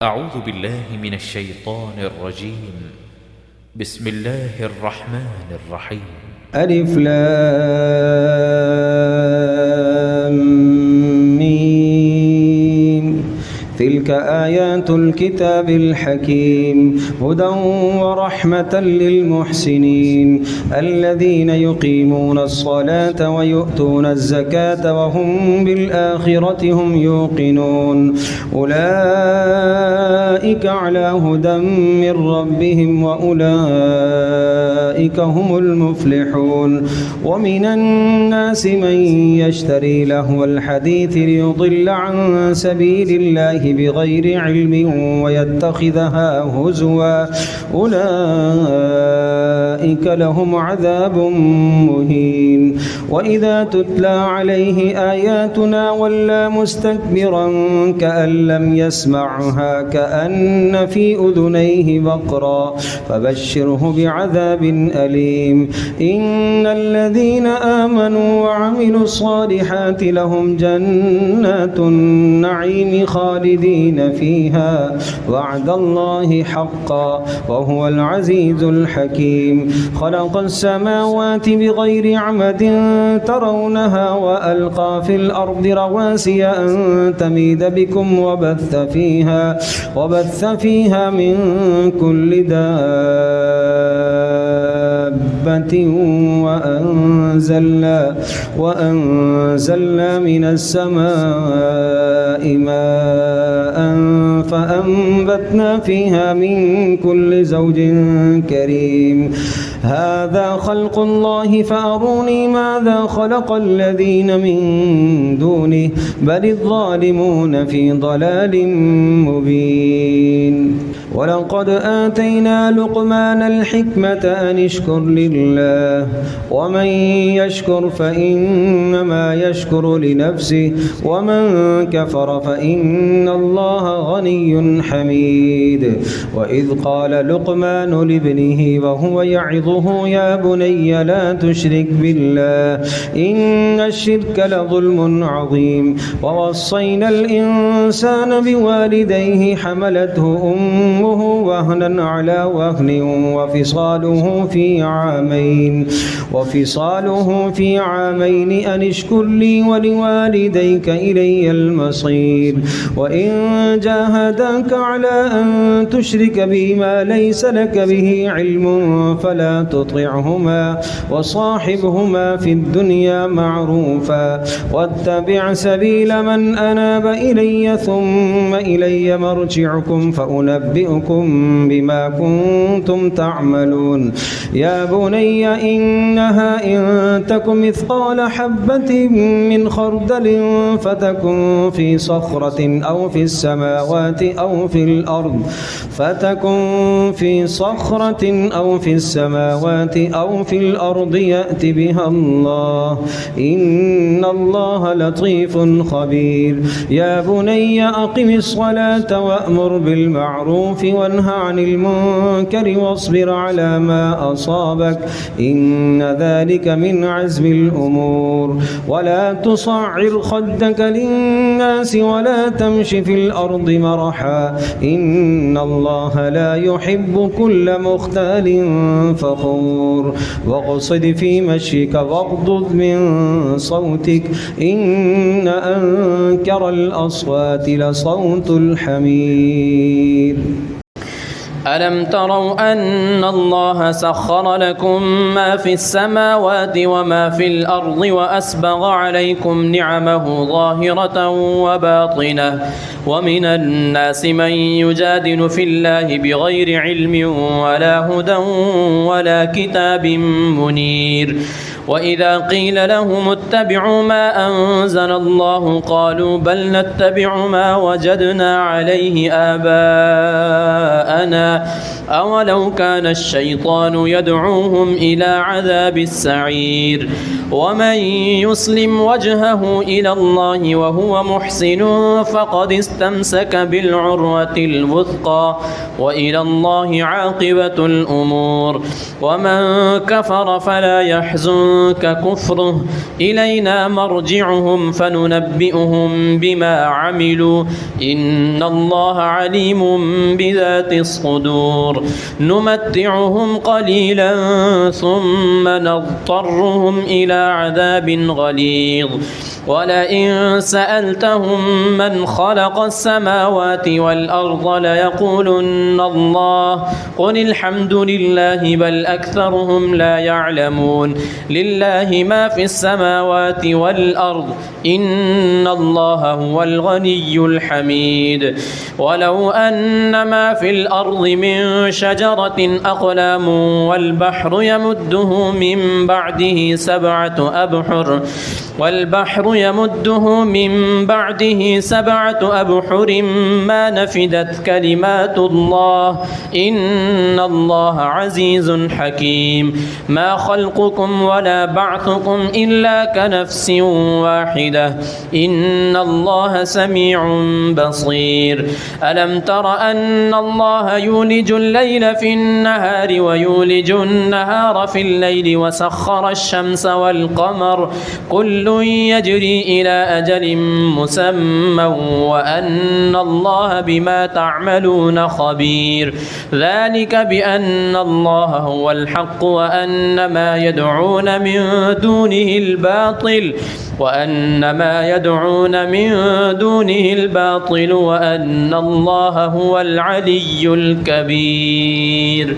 أعوذ بالله من الشيطان الرجيم. بسم الله الرحمن الرحيم. ألف لام ميم. تلك آيات الكتاب الحكيم هدى ورحمة للمحسنين الذين يقيمون الصلاة ويؤتون الزكاة وهم بالآخرة هم يوقنون أولئك على هدى من ربهم وأولئك هم المفلحون. ومن الناس من يشتري لهو الحديث ليضل عن سبيل الله بغير علم ويتخذها هزوا أولئك لهم عذاب مهين. وإذا تتلى عليه آياتنا ولى مستكبرا كأن لم يسمعها كأن في أذنيه وقرا فبشره بعذاب أليم. إن الذين آمنوا وعملوا الصالحات لهم جنات النعيم خالدين فيها وعد الله حقا وهو العزيز الحكيم. خلق السماوات بغير عمد ترونها وألقى في الأرض رواسي أن تميد بكم وبث فيها من كل دابة وأنزلنا من السماء ماء فأنبتنا فيها من كل زوج كريم. هذا خلق الله فأروني ماذا خلق الذين من دونه بل الظالمون في ضلال مبين. ولقد آتينا لقمان الحكمة أن اشكر لله ومن يشكر فإنما يشكر لنفسه ومن كفر فإن الله غني حميد. وإذ قال لقمان لابنه وهو يعظه يا بني لا تشرك بالله إن الشرك لظلم عظيم. ووصينا الإنسان بوالديه حملته أمه وهنا على وهن وفصاله في عامين أن اشكر لي ولوالديك إلي المصير. وإن جاهداك على أن تشرك بي ما ليس لك به علم فلا تطعهما وصاحبهما في الدنيا معروفا واتبع سبيل من أناب إلي ثم إلي مرجعكم فأنبئكم بما كنتم تعملون. يا بني إنها إن تك مثقال حبة من خردل فتكن في صخرة أو في السماوات أو في الأرض يأت بها الله إن الله لطيف خبير. يا بني أقم الصلاة وأمر بالمعروف وانه عن المنكر واصبر على ما أصابك إن ذلك من عزم الأمور. ولا تصعر خدك للناس ولا تمش في الأرض مرحا إن الله لا يحب كل مختال فخور. واقصد في مشيك واغضض من صوتك إن أنكر الأصوات لصوت الحمير. ألم تروا أن الله سخر لكم ما في السماوات وما في الأرض وأسبغ عليكم نعمه ظاهرة وباطنة ومن الناس من يجادل في الله بغير علم ولا هدى ولا كتاب منير. وإذا قيل لهم اتبعوا ما أنزل الله قالوا بل نتبع ما وجدنا عليه آباءنا أولو كان الشيطان يدعوهم إلى عذاب السعير. ومن يسلم وجهه إلى الله وهو محسن فقد استمسك بالعروة الوثقى وإلى الله عاقبة الأمور ومن كفر فلا يحزنك كفره إلينا مرجعهم فننبئهم بما عملوا إن الله عليم بذات الصدور نمتعهم قليلا ثم نضطرهم إلى عذاب غليظ ولئن سألتهم من خلق السماوات والأرض ليقولن الله قل الحمد لله بل أكثرهم لا يعلمون لله ما في السماوات والأرض إن الله هو الغني الحميد ولو أن ما في الأرض من شجرة أقلام والبحر يمده من بعده سبعة أبحر ما نفدت كلمات الله إن الله عزيز حكيم ما خلقكم ولا بعثكم إلا كنفس واحدة إن الله سميع بصير ألم تر أن الله يولج الليل في النهار ويولج النهار في الليل وسخر الشمس والقمر كل يجري إلى أجل مسمى وأن الله بما تعملون خبير ذلك بأن الله هو الحق وأن ما يدعون من دونه الباطل وأن الله هو العلي الكبير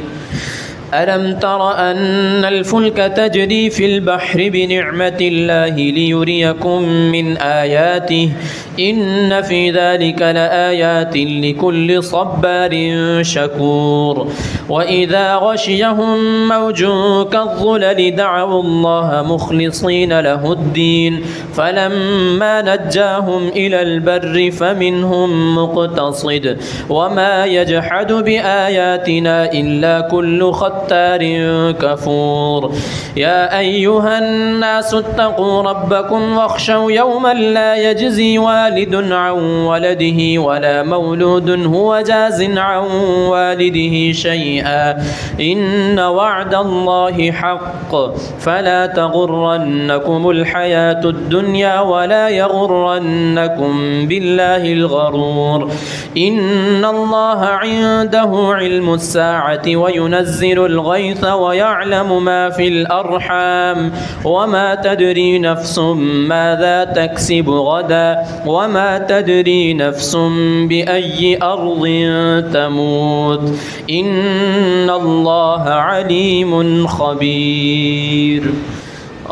ألم تر أن الفلك تجري في البحر بنعمة الله ليريكم من آياته إن في ذلك لآيات لكل صبار شكور وإذا غشيهم موج كالظلل دعوا الله مخلصين له الدين فلما نجاهم إلى البر فمنهم مقتصد وما يجحد بآياتنا إلا كل ختار كفور يا أيها الناس اتقوا ربكم واخشوا يوما لا يجزي والد عن ولده ولا مولود هو جاز عن والده شيئا إن وعد الله حق فلا تغرنكم الحياة الدنيا ولا يغرنكم بالله الغرور إن الله عنده علم الساعة وينزل الغيث ويعلم ما في الأرحام وما تدري نفس ماذا تكسب غدا وما تدري نفس بأي أرض تموت إن الله عليم خبير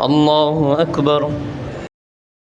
الله أكبر